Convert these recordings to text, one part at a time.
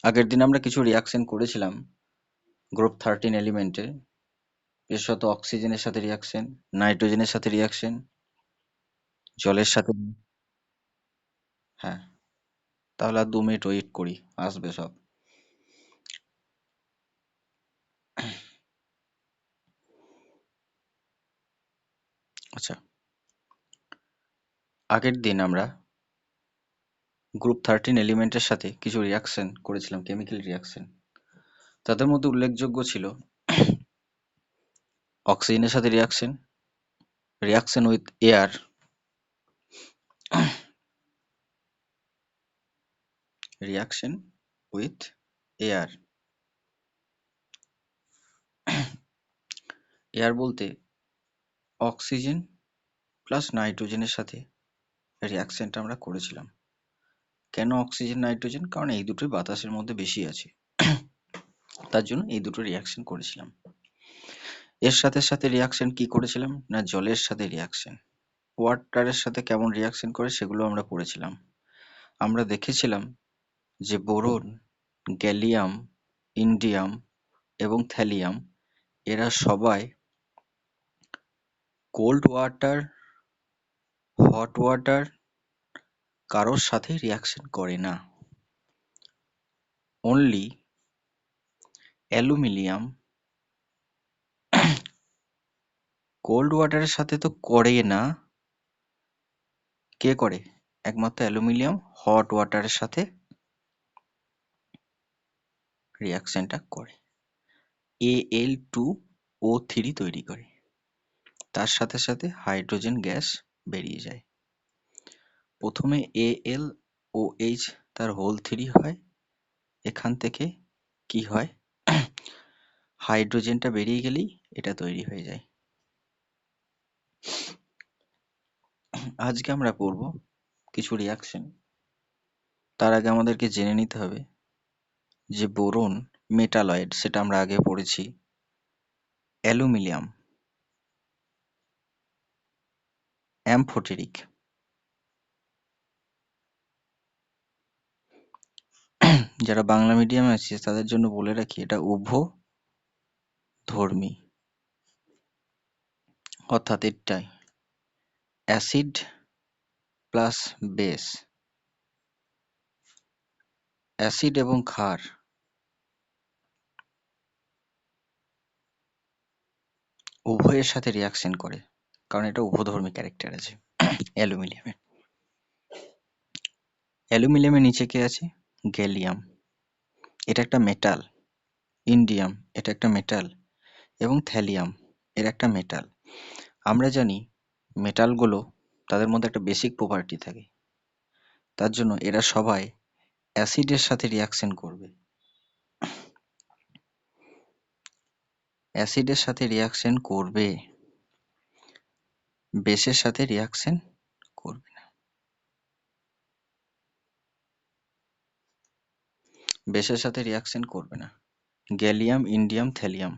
আগের দিন আমরা কিছু রিয়াকশন করেছিলাম গ্রুপ 13 এলিমেন্টে, বিশেষত অক্সিজেনের সাথে রিয়াকশন, নাইট্রোজেনের সাথে রিয়াকশন, জলের সাথে। হ্যাঁ, তাহলে আর 2 মিনিট ওয়েট করি, আসবে সব। আচ্ছা, আগের দিন আমরা গ্রুপ 13 এলিমেন্টের সাথে কিছু রিয়াকশন করেছিলাম, কেমিক্যাল রিয়াকশন। তাদের মধ্যে উল্লেখযোগ্য ছিল অক্সিজেনের সাথে reaction, reaction with air, reaction with air. Air বলতে অক্সিজেন প্লাস নাইট্রোজেনের সাথে রিয়াকশনটা আমরা করেছিলাম। কেন অক্সিজেন নাইট্রোজেন? কারণ এই দুটোই বাতাসের মধ্যে বেশি আছে, তার জন্য এই দুটো রিয়াকশন করেছিলাম। এর সাথে সাথে রিয়াকশন কি করেছিলাম না, জলের সাথে রিয়াকশন। ওয়াটারের সাথে কেমন রিয়াকশন করে সেগুলো আমরা পড়েছিলাম। আমরা দেখেছিলাম যে বোরন, গ্যালিয়াম, ইন্ডিয়াম এবং থ্যালিয়াম এরা সবাই কোল্ড ওয়াটার, হট ওয়াটার কারোর সাথে রিয়াকশন করে না। অনলি অ্যালুমিনিয়াম কোল্ড ওয়াটারের সাথে তো করে না, কে করে? একমাত্র অ্যালুমিনিয়াম হট ওয়াটারের সাথে রিয়াকশনটা করে, Al2O3 তৈরি করে, তার সাথে সাথে হাইড্রোজেন গ্যাস বেরিয়ে যায়। প্রথমে AlOH তার হোল 3 হয়, এখান থেকে কি হয়, হাইড্রোজেনটা বেরিয়ে গেলেই এটা তৈরি হয়ে যায়। আজকে আমরা পড়ব কিছু রিয়াকশন। তার আগে আমাদেরকে জেনে নিতে হবে যে বোরন মেটালয়েড, সেটা আমরা আগে পড়েছি। অ্যালুমিনিয়াম অ্যামফোটেরিক, যারা বাংলা মিডিয়ামে আছে তাদের জন্য বলে রাখি এটা উভধর্মী, অর্থাৎ এটাই অ্যাসিড প্লাস বেস, অ্যাসিড এবং ক্ষার উভয়ের সাথে রিয়াকশন করে, কারণ এটা উভধর্মী ক্যারেক্টার আছে অ্যালুমিনিয়ামের। অ্যালুমিনিয়ামের নিচে কে আছে? গ্যালিয়াম, এটা একটা মেটাল। ইন্ডিয়াম, এটা একটা মেটাল। এবং থ্যালিয়াম, এর একটা মেটাল। আমরা জানি মেটালগুলো তাদের মধ্যে একটা বেসিক প্রপার্টি থাকে, তার জন্য এরা সবাই অ্যাসিডের সাথে রিয়াকশন করবে, অ্যাসিডের সাথে রিয়াকশন করবে, বেসের সাথে রিয়াকশন করবে না। বেসের সাথে রিয়াকশন করবে না গ্যালিয়াম, ইন্ডিয়াম, থ্যালিয়াম।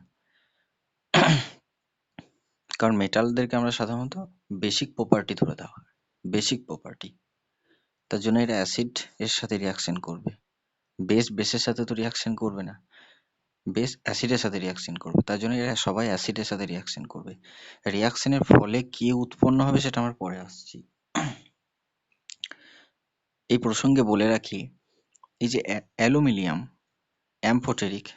কারণ মেটালদেরকে আমরা সাধারণত বেসিক প্রপার্টি ধরে দেওয়া হয়, বেসিক প্রপার্টি, তার জন্য এরা অ্যাসিড এর সাথে রিয়াকশন করবে। বেস বেসের সাথে তো রিয়াকশন করবে না, বেস অ্যাসিডের সাথে রিয়াকশন করবে, তার জন্য এরা সবাই অ্যাসিডের সাথে রিয়াকশন করবে। রিয়াকশনের ফলে কি উৎপন্ন হবে সেটা আমরা পরে আসছি। এই প্রসঙ্গে বলে রাখি, এই যে অ্যালুমিনিয়াম অ্যামফোটেরিক,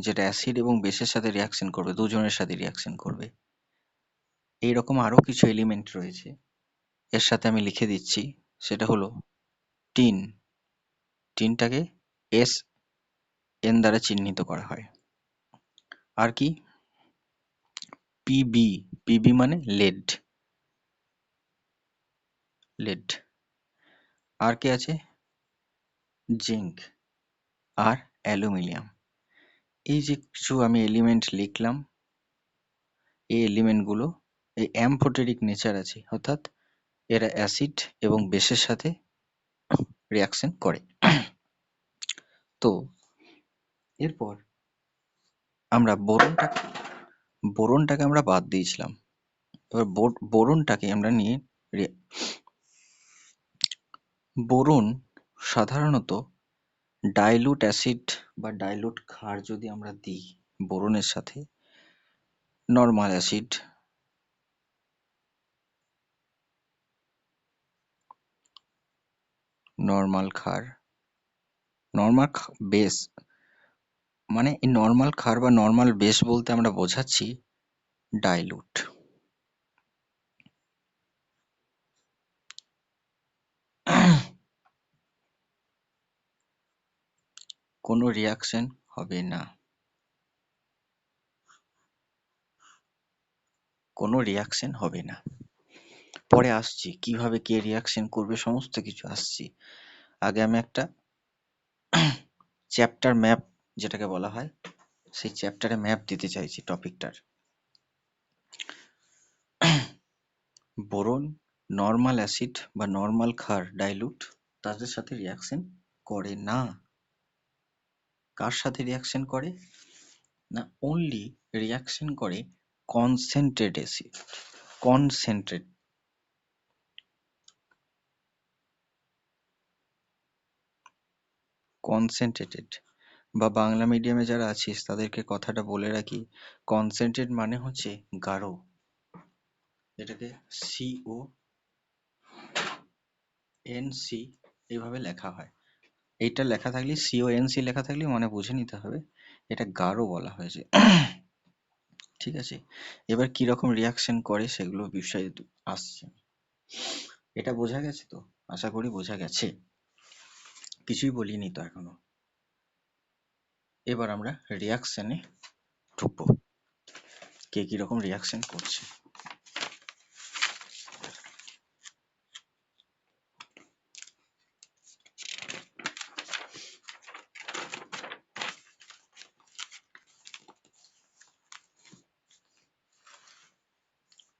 যেটা অ্যাসিড এবং বেসের সাথে রিয়াকশন করবে, দুজনের সাথে রিয়াকশন করবে, এইরকম আরো কিছু এলিমেন্ট রয়েছে, এর সাথে আমি লিখে দিচ্ছি। সেটা হলো টিন, টিনটাকে SN দ্বারা চিহ্নিত করা হয়। আর কি? পিবি, পিবি মানে লেড, লেড। আর কে আছে? জিঙ্ক আর অ্যালুমিনিয়াম। এই যে কিছু আমি এলিমেন্ট লিখলাম, এই এলিমেন্টগুলো এই অ্যামফোটেরিক নেচার আছে, অর্থাৎ এরা অ্যাসিড এবং বেসের সাথে রিয়াকশন করে। তো এরপর আমরা বোরনটাকে আমরা বাদ দিয়েছিলাম। এবার বোরনটাকে আমরা নিয়ে, বোরন সাধারণত ডাইলুট অ্যাসিড বা ডাইলুট ক্ষার যদি আমরা দিই বোরনের সাথে, নর্মাল অ্যাসিড, নর্মাল ক্ষার, নর্মাল বেস, মানে এই নর্মাল ক্ষার বা নর্মাল বেস বলতে আমরা বোঝাচ্ছি ডাইলুট। কোনো রিয়াকশন হবে না, কোনো রিয়াকশন হবে না। পরে আসছি কিভাবে কে রিয়াকশন করবে, সমস্ত কিছু আসছি। আগে আমি একটা চ্যাপ্টার ম্যাপ যেটাকে বলা হয়, সেই চ্যাপ্টারে ম্যাপ দিতে চাইছি টপিকটার। বোরন, নর্মাল অ্যাসিড বা নর্মাল ক্ষার ডাইলুট, তাদের সাথে রিয়াকশন করে না। কার সাথে রিয়াকশন করে না? অনলি রিয়াকশন করে কনসেন্ট্রেট অ্যাসিড, কনসেন্ট্রেট, কনসেন্ট্রেটেড, বা বাংলা মিডিয়ামে যারা আছিস তাদেরকে কথাটা বলে রাখি, কনসেন্ট্রেট মানে হচ্ছে গাঢ়, এটাকে সিও এনসি এইভাবে লেখা হয়। এইটা লেখা থাকলে সিওএনসি লেখা থাকলে মানে বুঝে নিতে হবে এটা গাঢ় বলা হয়েছে। ঠিক আছে, এবার কি রকম রিয়াকশন করে সেগুলো বিষয়ে আসছে। এটা বোঝা গেছে তো? আশা করি বোঝা গেছে, কিছুই বলিনি তো এখনো। এবার আমরা রিয়াকশনে ঢুকবো, কে কি রকম রিয়াকশন করছে।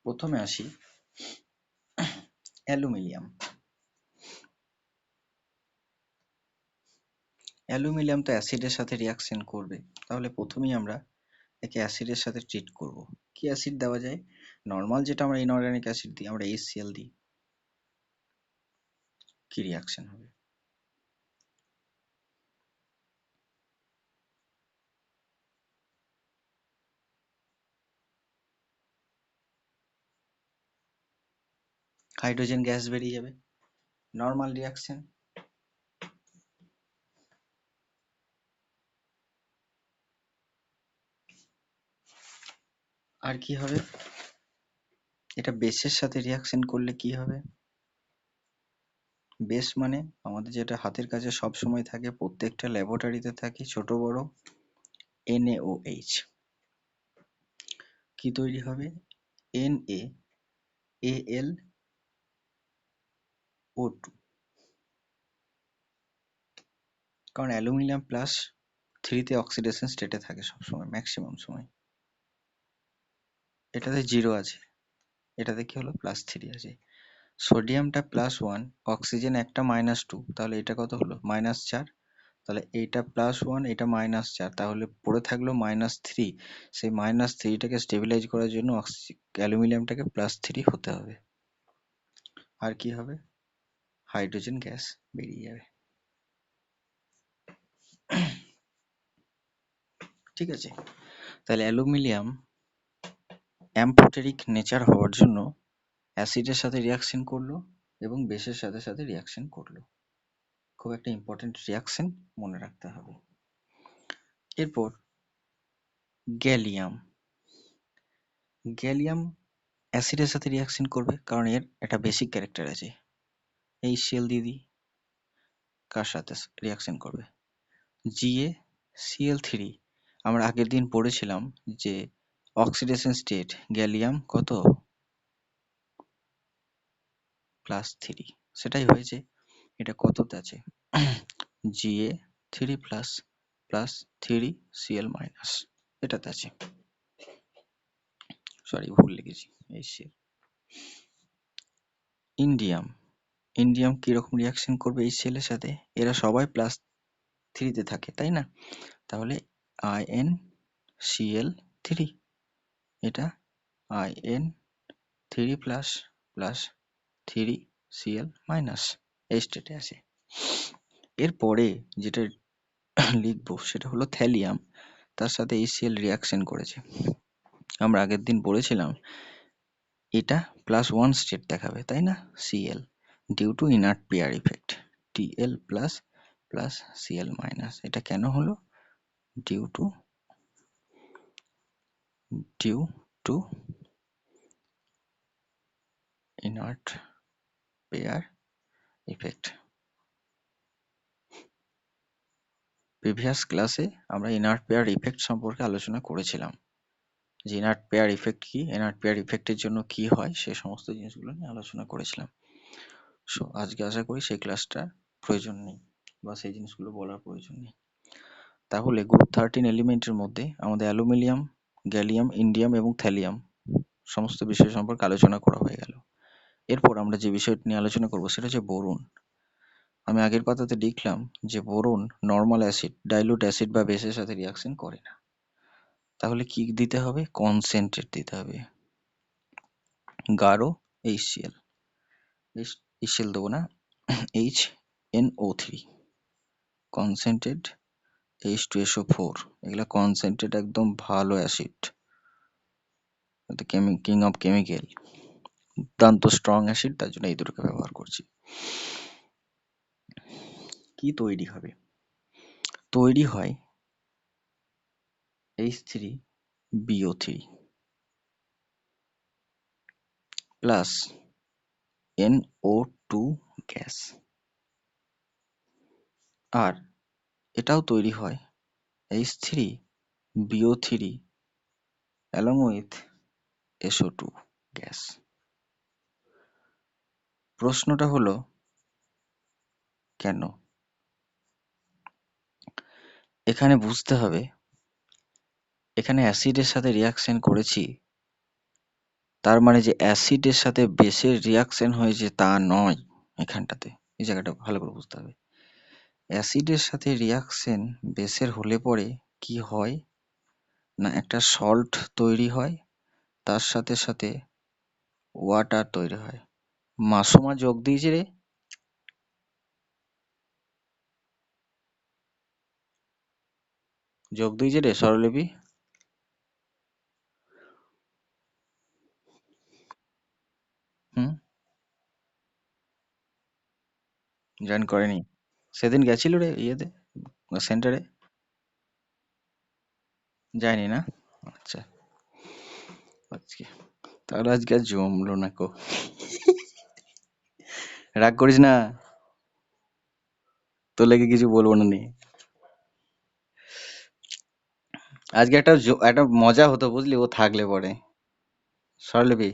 প্রথমে আসি অ্যালুমিনিয়াম। অ্যালুমিনিয়াম তো অ্যাসিডের সাথে রিয়াকশন করবে, তাহলে প্রথমেই আমরা একে অ্যাসিডের সাথে ট্রিট করব। কি অ্যাসিড দেওয়া যায়? নর্মাল যেটা আমরা ইনঅর্গানিক অ্যাসিড দিই, আমরা HCl দিই। কি রিয়াকশন হবে? হাইড্রোজেন গ্যাস বেরিয়ে যাবে, নর্মাল রিয়াকশন। আর কি হবে? এটা বেসের সাথে রিয়াকশন করলে কি হবে? বেস মানে আমাদের যেটা হাতের কাছে সব সময় থাকে, প্রত্যেকটা ল্যাবরেটরিতে থাকে, ছোট বড় NaOH। কি তৈরি হবে? NaAlO2, কারণ অ্যালুমিনিয়াম প্লাস 3 অক্সিডেশন স্টেটে থাকে সবসময়, ম্যাক্সিমাম সময়। এটাতে 0 আছে, এটাতে কি হলো? +3 আছে। সোডিয়ামটা +1, অক্সিজেন একটা -2, তাহলে এটা কত হলো? -4। তাহলে এইটা +1, এটা -4, তাহলে পড়ে থাকলো -3। সেই -3টাকে স্টেবিলাইজ করার জন্য অ্যালুমিনিয়ামটাকে +3 হতে হবে। আর কি হবে? হাইড্রোজেন গ্যাস বেরিয়ে যাবে। ঠিক আছে, তাহলে অ্যালুমিনিয়াম অ্যাম্ফোটেরিক নেচার হওয়ার জন্য অ্যাসিডের সাথে রিয়াকশন করলো এবং বেসের সাথে সাথে রিয়াকশন করলো। খুব একটা ইম্পর্টেন্ট রিয়াকশন, মনে রাখতে হবে। এরপর গ্যালিয়াম। গ্যালিয়াম অ্যাসিডের সাথে রিয়াকশন করবে, কারণ এর একটা বেসিক ক্যারেক্টার আছে। এই সেল দিদি কার সাথে রিয়াকশন করবে? GaCl3। আমরা আগের দিন পড়েছিলাম যে অক্সিডেশন স্টেট গ্যালিয়াম কত? +3। সেটাই হয়েছে। এটা কততে আছে? Ga3 plus plus 3Cl minus, এটাতে আছে। সরি, ভুল লিখেছি। এই সে ইন্ডিয়াম। ইন্ডিয়াম কিরকম রিয়াকশন করবে এই সেলের সাথে? এরা সবাই +3তে থাকে, তাই না? তাহলে InCl3, এটা In3 plus plus 3Cl minus, এই স্টেটে আছে। এরপরে যেটা লিখবো সেটা হলো থ্যালিয়াম, তার সাথে HCl রিয়াকশন করেছে। আমরা আগের দিন পড়েছিলাম এটা +1 স্টেট দেখাবে, তাই না? Cl due to inert pair effect, Tl plus plus Cl minus. এটা কেন হলো? Due to inert pair effect. Previous ক্লাসে আমরা ইনার্ট পেয়ার ইফেক্ট সম্পর্কে আলোচনা করেছিলাম, যে ইনার্ট পেয়ার ইফেক্ট কি, ইনার্ট পেয়ার ইফেক্টের জন্য কি হয়, সে সমস্ত জিনিসগুলো নিয়ে আলোচনা করেছিলাম। সো আজকে আশা করি সেই ক্লাসটা প্রয়োজন নেই বা সেই জিনিসগুলো বলার প্রয়োজন নেই। তাহলে গ্রুপ 13 এলিমেন্টের মধ্যে আমাদের অ্যালুমিনিয়াম, গ্যালিয়াম, ইন্ডিয়াম এবং থ্যালিয়াম সমস্ত বিষয় সম্পর্কে আলোচনা করা হয়ে গেল। এরপর আমরা যে বিষয়টি নিয়ে আলোচনা করব সেটা হচ্ছে বোরন। আমি আগের পাতাতে লিখলাম যে boron normal acid, dilute acid বা বেসের সাথে রিয়াকশন করে না। তাহলে কি দিতে হবে? কনসেন্ট্রেট দিতে হবে। গাঢ় HCl, HCl দেবো না, HNO3, কনসেন্ট্রেট H2SO4, এগুলা কনসেন্ট্রেট একদম ভালো অ্যাসিড, কিং অফ কেমিক্যাল, দুর্দান্ত স্ট্রং অ্যাসিড, তার জন্য এই দুটোকে ব্যবহার করছি। কি তৈরি হবে? তৈরি হয় H3BO3 প্লাস NO2 গ্যাস, আর এটাও তৈরি হয় H3BO3 along with SO2 gas. প্রশ্নটা হলো কেন? এখানে বুঝতে হবে, এখানে অ্যাসিডের সাথে রিয়াকশন করেছি, তার মানে যে অ্যাসিডের সাথে বেসের রিয়াকশন হয়েছে তা নয়। এখানটাতে এই জায়গাটা ভালো করে বুঝতে হবে। অ্যাসিডের সাথে রিয়াকশন বেসের হলে পরে কি হয় না, একটা সল্ট তৈরি হয়, তার সাথে সাথে ওয়াটার তৈরি হয়। মাসুমা যোগ দিয়েছে রে, যোগ দিয়েছে রে স্বরলিপি। হুম, জয়েন করেনি? সেদিন গেছিল রে ইয়েতে, সেন্টারে? যায়নি না? আচ্ছা, আজকে তাহলে আজকে আর জমলো না কো। রাগ করিস না, তোর লেগে কিছু বলবো না নি। আজকে একটা মজা হতো বুঝলি, ও থাকলে পরে। স্বরলিপি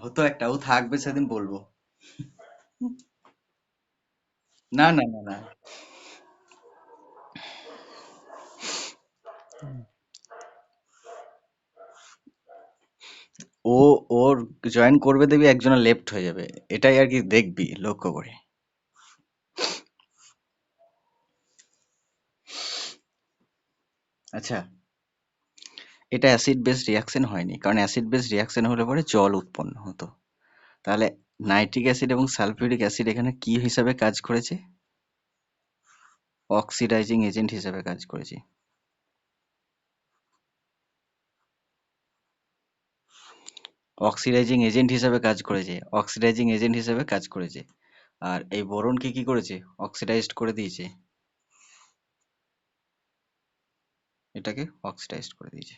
হতো একটা, ও থাকবে সেদিন বলবো। না না না না, ও ওর জয়েন করবে, দেখবি একজনের লেফট হয়ে যাবে, এটাই আর কি, দেখবি লক্ষ্য করে। আচ্ছা, এটা অ্যাসিড বেস রিয়াকশন হয়নি, কারণ অ্যাসিড বেস রিয়াকশন হলে পরে জল উৎপন্ন হতো। তাহলে নাইট্রিক অ্যাসিড এবং সালফিউরিক অ্যাসিড এখানে কি হিসাবে কাজ করেছে? অক্সিডাইজিং এজেন্ট হিসাবে কাজ করেছে। অক্সিডাইজিং এজেন্ট হিসাবে কাজ করেছে, অক্সিডাইজিং এজেন্ট হিসাবে কাজ করেছে। আর এই বোরনকে কি করেছে? অক্সিডাইজড করে দিয়েছে, এটাকে অক্সিডাইজড করে দিয়েছে।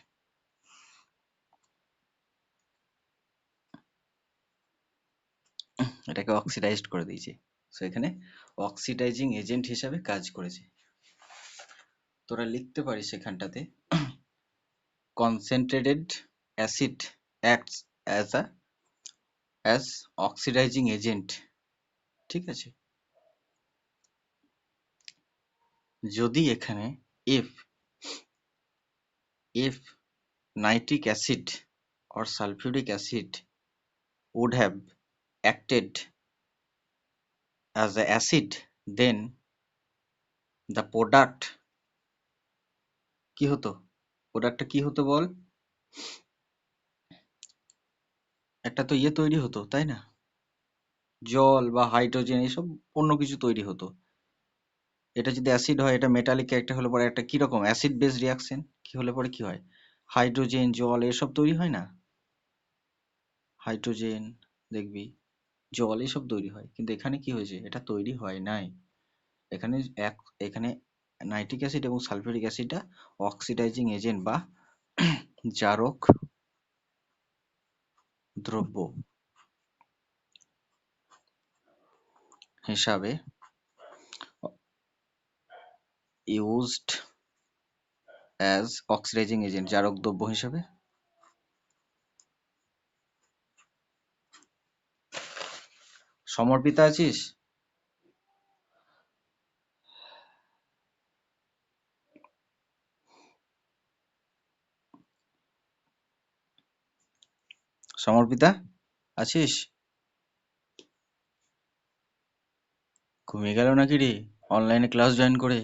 এটাকে অক্সিডাইজড করে দিয়েছে, সো এখানে অক্সিডাইজিং এজেন্ট হিসাবে কাজ করেছে। তোরা লিখতে পারিস এখানটাতে, concentrated acid acts as oxidising agent. ঠিক আছে, যদি এখানে if if nitric acid or sulfuric acid would have acted as a acid, then the product কি হতো? প্রোডাক্টটা কি হতো বল? একটা তো ইয়ে তৈরি হতো, তাই না? জল বা হাইড্রোজেন এসব অন্য কিছু তৈরি হতো। এটা যদি অ্যাসিড হয়, এটা মেটালিক একটা হলে পরে একটা কিরকম অ্যাসিড বেস রিয়াকশন, কি হলে পরে কি হয়, হাইড্রোজেন জল এসব তৈরি হয় না, হাইড্রোজেন দেখবি জল এসব তৈরি হয়, কিন্তু এখানে কি হয়েছে, এটা তৈরি হয় নাই। এখানে এক এখানে নাইট্রিক অ্যাসিড এবং সালফিউরিক অ্যাসিডটা অক্সিডাইজিং এজেন্ট বা জারক দ্রব্য হিসাবে ইউজড অ্যাজ অক্সিডাইজিং এজেন্ট, জারক দ্রব্য হিসাবে। সমর্পিতা আছিস? সমর্পিতা আছিস? ঘুমিয়ে গেল নাকি রে অনলাইনে ক্লাস জয়েন করে?